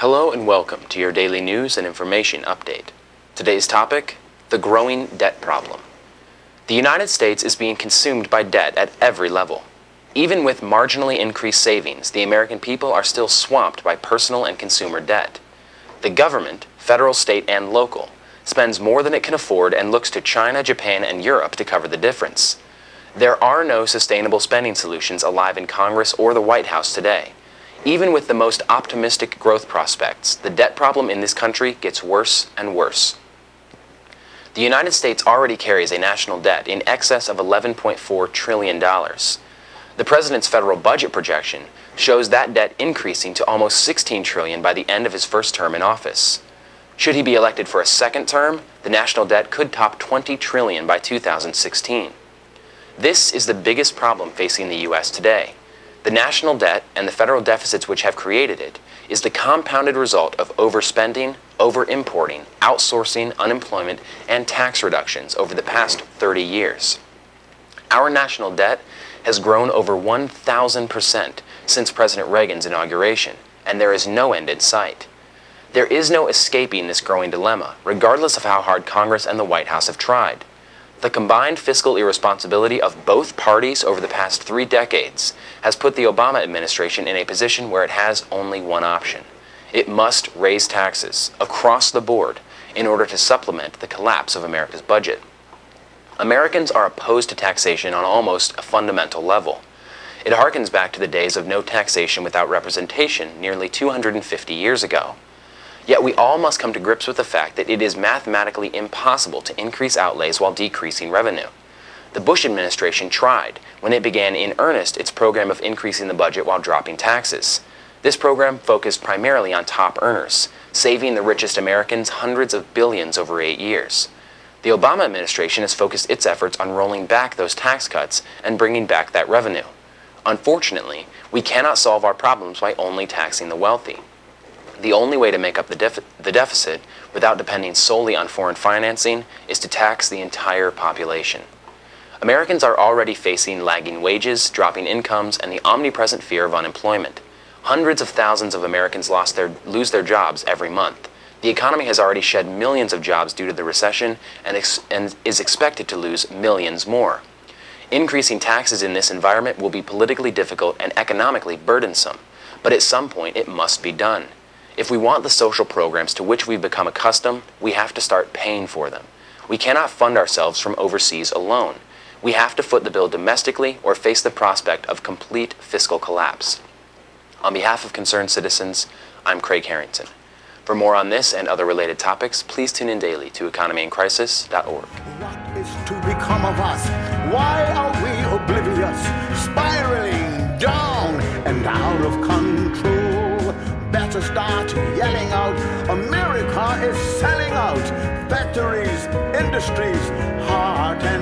Hello and welcome to your daily news and information update. Today's topic, the growing debt problem. The United States is being consumed by debt at every level. Even with marginally increased savings, the American people are still swamped by personal and consumer debt. The government, federal, state, and local, spends more than it can afford and looks to China, Japan, and Europe to cover the difference. There are no sustainable spending solutions alive in Congress or the White House today. Even with the most optimistic growth prospects, the debt problem in this country gets worse and worse. The United States already carries a national debt in excess of $11.4 trillion. The president's federal budget projection shows that debt increasing to almost $16 trillion by the end of his first term in office. Should he be elected for a second term, the national debt could top $20 trillion by 2016. This is the biggest problem facing the U.S. today. The national debt and the federal deficits which have created it is the compounded result of overspending, over-importing, outsourcing, unemployment, and tax reductions over the past 30 years. Our national debt has grown over 1,000% since President Reagan's inauguration, and there is no end in sight. There is no escaping this growing dilemma, regardless of how hard Congress and the White House have tried. The combined fiscal irresponsibility of both parties over the past 3 decades has put the Obama administration in a position where it has only one option. It must raise taxes across the board in order to supplement the collapse of America's budget. Americans are opposed to taxation on almost a fundamental level. It harkens back to the days of no taxation without representation nearly 250 years ago. Yet we all must come to grips with the fact that it is mathematically impossible to increase outlays while decreasing revenue. The Bush administration tried when it began in earnest its program of increasing the budget while dropping taxes. This program focused primarily on top earners, saving the richest Americans hundreds of billions over 8 years. The Obama administration has focused its efforts on rolling back those tax cuts and bringing back that revenue. Unfortunately, we cannot solve our problems by only taxing the wealthy. The only way to make up the deficit without depending solely on foreign financing is to tax the entire population. Americans are already facing lagging wages, dropping incomes, and the omnipresent fear of unemployment. Hundreds of thousands of Americans lose their jobs every month. The economy has already shed millions of jobs due to the recession and is expected to lose millions more. Increasing taxes in this environment will be politically difficult and economically burdensome, but at some point it must be done. If we want the social programs to which we've become accustomed, we have to start paying for them. We cannot fund ourselves from overseas alone. We have to foot the bill domestically or face the prospect of complete fiscal collapse. On behalf of concerned citizens, I'm Craig Harrington. For more on this and other related topics, please tune in daily to economyincrisis.org. What is to become of us? Why are we oblivious, spiraling down and out of control? Better start yelling out, America is selling out. Factories, industries, heart and